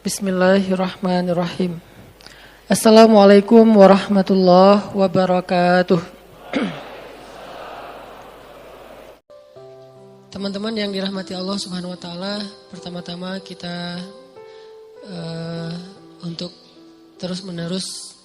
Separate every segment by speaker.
Speaker 1: Bismillahirrahmanirrahim. Assalamualaikum warahmatullahi wabarakatuh. Teman-teman yang dirahmati Allah Subhanahu wa taala, pertama-tama kita untuk terus-menerus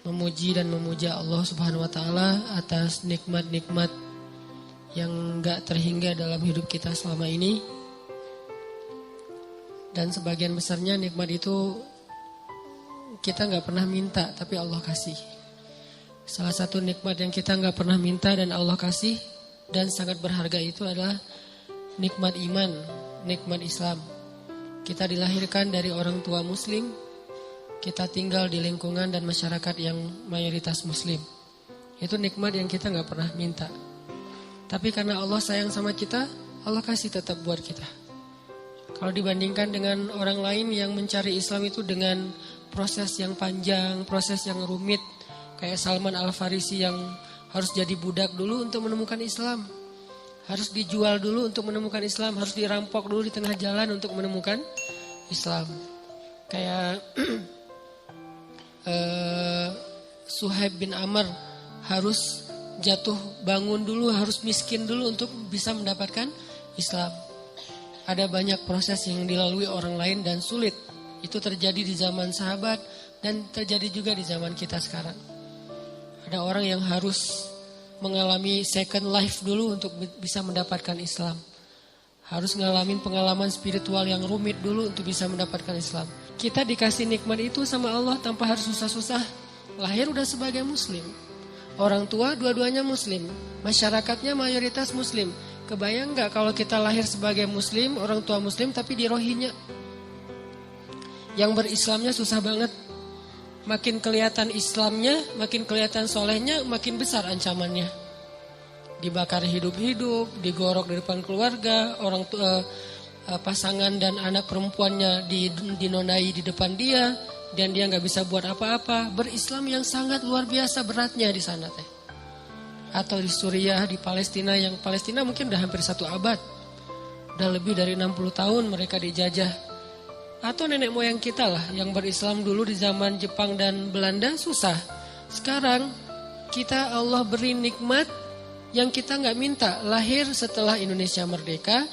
Speaker 1: memuji dan memuja Allah Subhanahu wa taala atas nikmat-nikmat yang enggak terhingga dalam hidup kita selama ini. Dan sebagian besarnya nikmat itu kita gak pernah minta, tapi Allah kasih. Salah satu nikmat yang kita gak pernah minta dan Allah kasih dan sangat berharga itu adalah nikmat iman, nikmat Islam. Kita dilahirkan dari orang tua muslim, kita tinggal di lingkungan dan masyarakat yang mayoritas muslim. Itu nikmat yang kita gak pernah minta. Tapi karena Allah sayang sama kita, Allah kasih tetap buat kita. Kalau dibandingkan dengan orang lain yang mencari Islam itu dengan proses yang panjang, proses yang rumit. Kayak Salman Al-Farisi yang harus jadi budak dulu untuk menemukan Islam. Harus dijual dulu untuk menemukan Islam. Harus dirampok dulu di tengah jalan untuk menemukan Islam. Kayak Suhaib bin Amr harus jatuh bangun dulu, harus miskin dulu untuk bisa mendapatkan Islam. Ada banyak proses yang dilalui orang lain dan sulit. Itu terjadi di zaman sahabat dan terjadi juga di zaman kita sekarang. Ada orang yang harus mengalami second life dulu untuk bisa mendapatkan Islam. Harus ngalamin pengalaman spiritual yang rumit dulu untuk bisa mendapatkan Islam. Kita dikasih nikmat itu sama Allah tanpa harus susah-susah. Lahir udah sebagai muslim. Orang tua dua-duanya muslim. Masyarakatnya mayoritas muslim. Kebayang gak kalau kita lahir sebagai muslim, orang tua muslim tapi di Rohingya? Yang berislamnya susah banget. Makin kelihatan Islamnya, makin kelihatan solehnya, makin besar ancamannya. Dibakar hidup-hidup, digorok di depan keluarga, orang tua, pasangan dan anak perempuannya dinonai di depan dia, dan dia gak bisa buat apa-apa. Berislam yang sangat luar biasa beratnya di sana teh. Atau di Suriah, di Palestina, yang Palestina mungkin udah hampir 1 abad. Udah lebih dari 60 tahun mereka dijajah. Atau nenek moyang kita lah yang berislam dulu di zaman Jepang dan Belanda susah. Sekarang kita Allah beri nikmat yang kita gak minta. Lahir setelah Indonesia merdeka.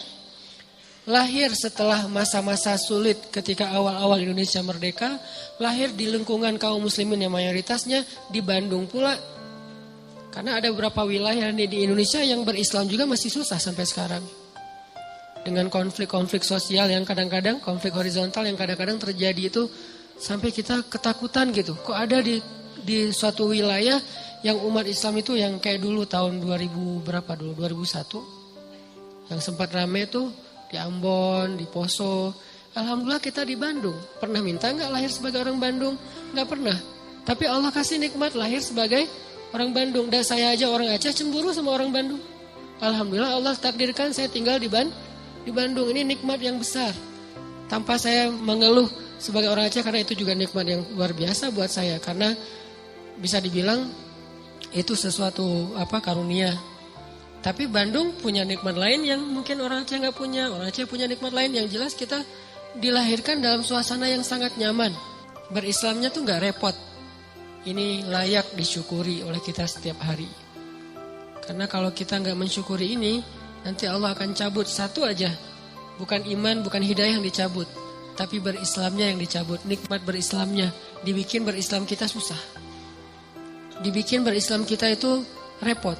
Speaker 1: Lahir setelah masa-masa sulit ketika awal-awal Indonesia merdeka. Lahir di lingkungan kaum muslimin yang mayoritasnya di Bandung pula. Karena ada beberapa wilayah di Indonesia yang berislam juga masih susah sampai sekarang. Dengan konflik-konflik sosial yang kadang-kadang, konflik horizontal yang kadang-kadang terjadi itu sampai kita ketakutan gitu. Kok ada di suatu wilayah yang umat Islam itu yang kayak dulu tahun 2000 berapa dulu, 2001. Yang sempat rame tuh di Ambon, di Poso. Alhamdulillah kita di Bandung. Pernah minta gak lahir sebagai orang Bandung? Gak pernah. Tapi Allah kasih nikmat lahir sebagai orang Bandung. Dan saya aja orang Aceh cemburu sama orang Bandung. Alhamdulillah Allah takdirkan saya tinggal di Bandung. Ini nikmat yang besar. Tanpa saya mengeluh sebagai orang Aceh, karena itu juga nikmat yang luar biasa buat saya. Karena bisa dibilang itu sesuatu karunia. Tapi Bandung punya nikmat lain yang mungkin orang Aceh gak punya. Orang Aceh punya nikmat lain. Yang jelas kita dilahirkan dalam suasana yang sangat nyaman. Berislamnya tuh gak repot. Ini layak disyukuri oleh kita setiap hari. Karena kalau kita gak mensyukuri ini, nanti Allah akan cabut satu aja. Bukan iman, bukan hidayah yang dicabut, tapi berislamnya yang dicabut. Nikmat berislamnya. Dibikin berislam kita susah. Dibikin berislam kita itu repot.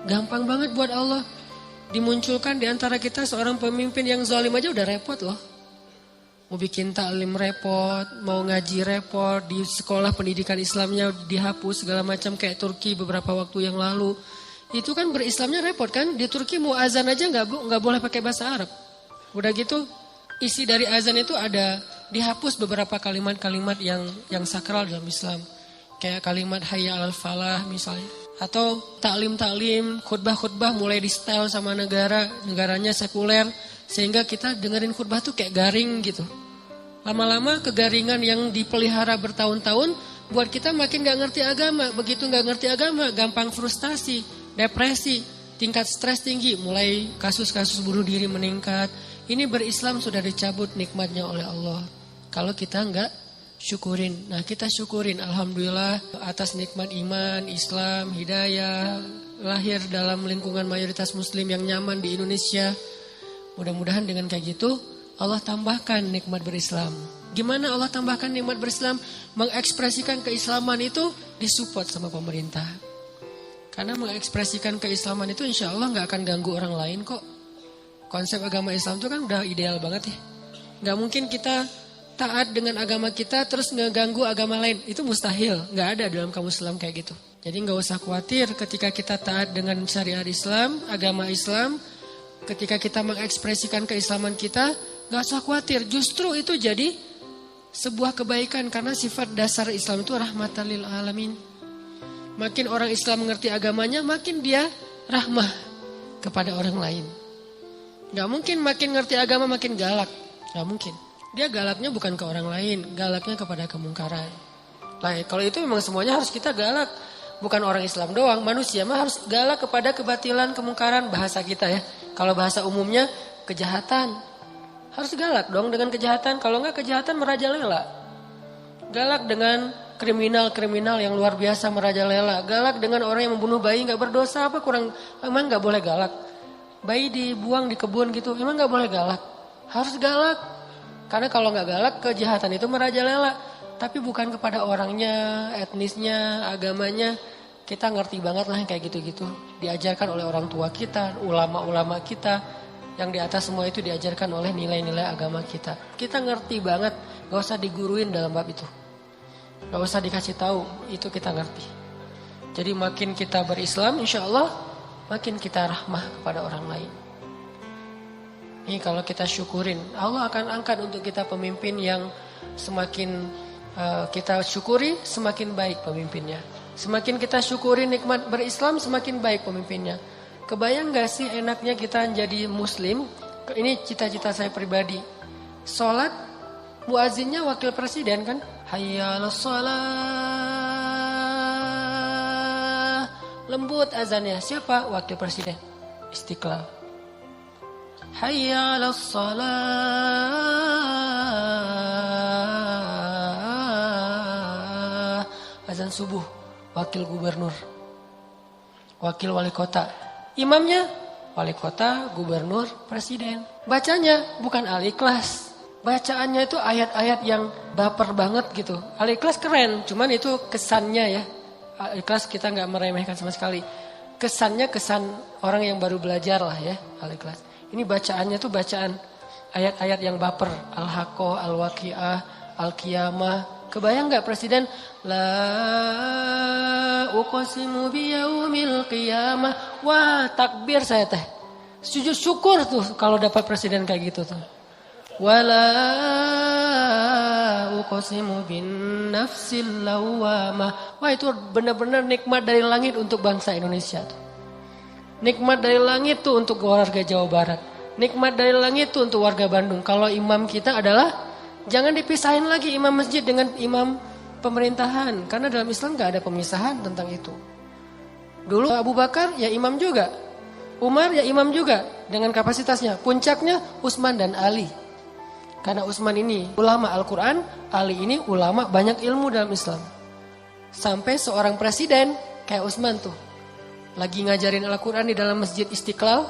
Speaker 1: Gampang banget buat Allah. Dimunculkan di antara kita seorang pemimpin yang zalim aja udah repot loh. Mau bikin taklim repot, mau ngaji repot, di sekolah pendidikan Islamnya dihapus segala macam kayak Turki beberapa waktu yang lalu. Itu kan berislamnya repot kan? Di Turki mau azan aja nggak boleh pakai bahasa Arab. Udah gitu isi dari azan itu ada dihapus beberapa kalimat-kalimat yang sakral dalam Islam. Kayak kalimat hayya 'alal falah misalnya. Atau taklim-taklim, khutbah-khutbah mulai di style sama negaranya sekuler. Sehingga kita dengerin khutbah tuh kayak garing gitu. Lama-lama kegaringan yang dipelihara bertahun-tahun buat kita makin gak ngerti agama. Begitu gak ngerti agama, gampang frustasi, depresi, tingkat stres tinggi, mulai kasus-kasus bunuh diri meningkat. Ini berislam sudah dicabut nikmatnya oleh Allah. kalau kita nggak syukurin. Nah, kita syukurin, alhamdulillah atas nikmat iman, Islam, hidayah, lahir dalam lingkungan mayoritas muslim yang nyaman di Indonesia. Mudah-mudahan dengan kayak gitu Allah tambahkan nikmat berislam. Gimana Allah tambahkan nikmat berislam? Mengekspresikan keislaman itu disupport sama pemerintah. Karena mengekspresikan keislaman itu insya Allah gak akan ganggu orang lain kok. Konsep agama Islam itu kan udah ideal banget ya. Gak mungkin kita taat dengan agama kita terus ngeganggu agama lain. Itu mustahil, gak ada dalam kamus Islam kayak gitu. Jadi gak usah khawatir ketika kita taat dengan syariat Islam, agama Islam. Ketika kita mengekspresikan keislaman kita, gak usah khawatir. Justru itu jadi sebuah kebaikan karena sifat dasar Islam itu rahmatan lil alamin. Makin orang Islam mengerti agamanya, makin dia rahmah kepada orang lain. Gak mungkin makin ngerti agama makin galak. Gak mungkin. Dia galaknya bukan ke orang lain, galaknya kepada kemungkaran. Nah, kalau itu memang semuanya harus kita galak. Bukan orang Islam doang, manusia mah harus galak kepada kebatilan, kemungkaran, bahasa kita ya. Kalau bahasa umumnya kejahatan. Harus galak dong dengan kejahatan. Kalau enggak kejahatan merajalela. Galak dengan kriminal-kriminal yang luar biasa merajalela. Galak dengan orang yang membunuh bayi enggak berdosa apa kurang. Emang enggak boleh galak. Bayi dibuang di kebun gitu. Emang enggak boleh galak. Harus galak. Karena kalau enggak galak kejahatan itu merajalela. Tapi bukan kepada orangnya, etnisnya, agamanya. Kita ngerti banget lah yang kayak gitu-gitu. Diajarkan oleh orang tua kita, ulama-ulama kita. Yang di atas semua itu diajarkan oleh nilai-nilai agama kita. Kita ngerti banget, gak usah diguruin dalam bab itu. Gak usah dikasih tahu, itu kita ngerti. Jadi makin kita berislam, insya Allah makin kita rahmah kepada orang lain. Ini kalau kita syukurin, Allah akan angkat untuk kita pemimpin yang semakin kita syukuri, semakin baik pemimpinnya. Semakin kita syukuri nikmat berislam, semakin baik pemimpinnya. Kebayang gak sih enaknya kita jadi muslim? Ini cita-cita saya pribadi. Sholat, muazzinnya wakil presiden kan? Hayya 'alas shalah. Lembut azannya. Siapa? Wakil presiden. Istiqlal. Hayya 'alas shalah. Azan subuh. Wakil gubernur. Wakil wali kota. Imamnya wali kota, gubernur, presiden. Bacanya bukan Al-Ikhlas. Bacaannya itu ayat-ayat yang baper banget gitu. Al-Ikhlas keren, cuman itu kesannya ya. Al-Ikhlas kita gak meremehkan sama sekali. Kesannya kesan orang yang baru belajar lah ya, Al-Ikhlas. Ini bacaannya tuh bacaan ayat-ayat yang baper. Al-Haqqah, Al-Waqi'ah, Al-Qiyamah. Kebayang gak presiden? La uqsimu biyaumil qiyamah. Wah, takbir saya teh. Sujud syukur tuh kalau dapat presiden kayak gitu tuh. Wala uqsimu bin nafsil lawamah. Wah, itu benar-benar nikmat dari langit untuk bangsa Indonesia tuh. Nikmat dari langit tuh untuk warga Jawa Barat. Nikmat dari langit tuh untuk warga Bandung. Kalau imam kita adalah jangan dipisahin lagi imam masjid dengan imam pemerintahan. Karena dalam Islam gak ada pemisahan tentang itu. Dulu Abu Bakar ya imam juga. Umar ya imam juga dengan kapasitasnya. Puncaknya Utsman dan Ali. Karena Utsman ini ulama Al-Quran, Ali ini ulama banyak ilmu dalam Islam. Sampai seorang presiden kayak Utsman tuh. Lagi ngajarin Al-Quran di dalam Masjid Istiqlal.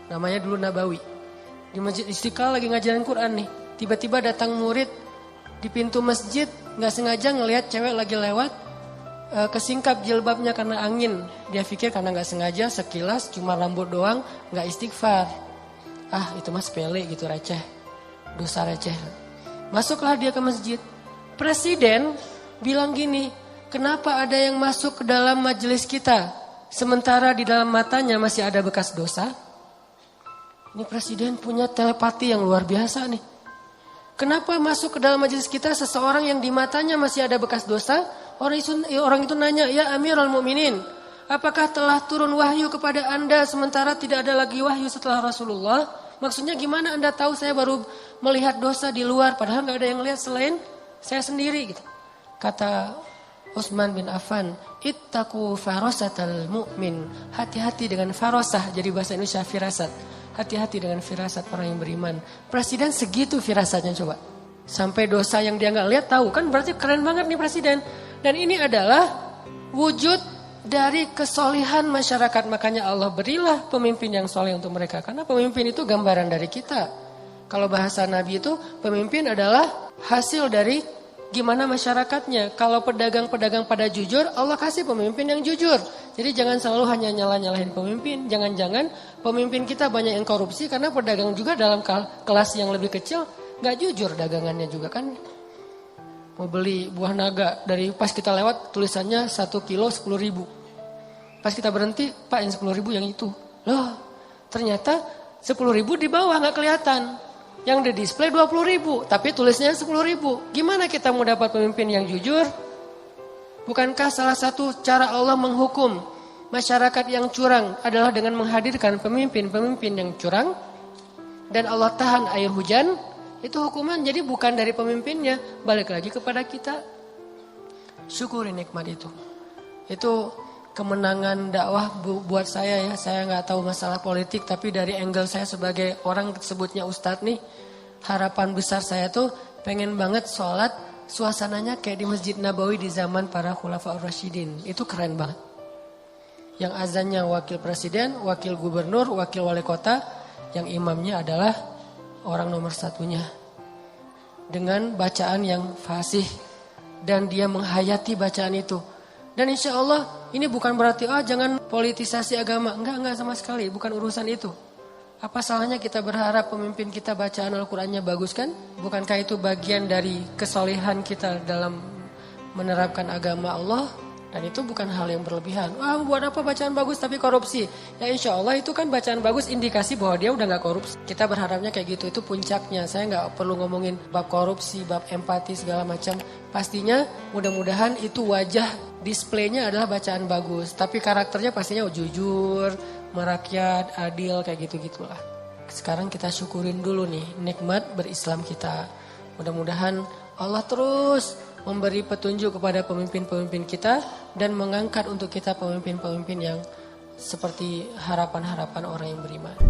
Speaker 1: Namanya dulu Nabawi. Di Masjid Istiqlal lagi ngajarin Quran nih. Tiba-tiba datang murid di pintu masjid, gak sengaja ngelihat cewek lagi lewat, kesingkap jilbabnya karena angin. Dia pikir karena gak sengaja, sekilas cuma rambut doang, gak istighfar. Ah, itu mah sepele gitu, receh. Dosa receh. Masuklah dia ke masjid. Presiden bilang gini, kenapa ada yang masuk ke dalam majelis kita, sementara di dalam matanya masih ada bekas dosa? Ini presiden punya telepati yang luar biasa nih. Kenapa masuk ke dalam majelis kita seseorang yang di matanya masih ada bekas dosa? Orang itu nanya, ya Amirul Mukminin, apakah telah turun wahyu kepada anda sementara tidak ada lagi wahyu setelah Rasulullah? Maksudnya gimana anda tahu saya baru melihat dosa di luar padahal gak ada yang lihat selain saya sendiri gitu. Kata Utsman bin Affan, ittaqu farasatal mu'min. Hati-hati dengan farasah, jadi bahasa Indonesia firasat. Hati-hati dengan firasat orang yang beriman. Presiden segitu firasatnya coba. Sampai dosa yang dia nggak lihat tahu, kan berarti keren banget nih presiden. Dan ini adalah wujud dari kesolihan masyarakat. Makanya Allah berilah pemimpin yang soleh untuk mereka. Karena pemimpin itu gambaran dari kita. Kalau bahasa Nabi itu pemimpin adalah hasil dari gimana masyarakatnya. Kalau pedagang-pedagang pada jujur, Allah kasih pemimpin yang jujur. Jadi jangan selalu hanya nyalahin pemimpin. Jangan-jangan pemimpin kita banyak yang korupsi karena pedagang juga dalam kelas yang lebih kecil nggak jujur dagangannya juga kan. Mau beli buah naga dari pas kita lewat tulisannya 1 kilo 10.000. Pas kita berhenti, Pak yang 10.000 yang itu. Loh, ternyata 10.000 di bawah nggak kelihatan. Yang di display 20.000, tapi tulisnya 10.000. Gimana kita mau dapat pemimpin yang jujur? Bukankah salah satu cara Allah menghukum masyarakat yang curang adalah dengan menghadirkan pemimpin-pemimpin yang curang? Dan Allah tahan air hujan, itu hukuman. Jadi bukan dari pemimpinnya, balik lagi kepada kita. Syukuri nikmat itu. Itu kemenangan dakwah buat saya ya. Saya nggak tahu masalah politik, tapi dari angle saya sebagai orang sebutnya ustadz nih, harapan besar saya tuh pengen banget sholat suasananya kayak di Masjid Nabawi di zaman para Khulafaur Rasyidin. Itu keren banget. Yang azannya wakil presiden, wakil gubernur, wakil wali kota, yang imamnya adalah orang nomor satunya. Dengan bacaan yang fasih dan dia menghayati bacaan itu. Dan insya Allah ini bukan berarti jangan politisasi agama. Enggak sama sekali. Bukan urusan itu. Apa salahnya kita berharap pemimpin kita bacaan Al-Qurannya bagus kan? Bukankah itu bagian dari kesolehan kita dalam menerapkan agama Allah? Dan itu bukan hal yang berlebihan. Buat apa bacaan bagus tapi korupsi? Ya insya Allah itu kan bacaan bagus indikasi bahwa dia udah gak korupsi. Kita berharapnya kayak gitu, itu puncaknya. Saya gak perlu ngomongin bab korupsi, bab empati segala macam. Pastinya mudah-mudahan itu wajah displaynya adalah bacaan bagus. Tapi karakternya pastinya jujur, merakyat, adil kayak gitu-gitulah. Sekarang kita syukurin dulu nih nikmat berislam kita. Mudah-mudahan Allah terus memberi petunjuk kepada pemimpin-pemimpin kita dan mengangkat untuk kita pemimpin-pemimpin yang seperti harapan-harapan orang yang beriman.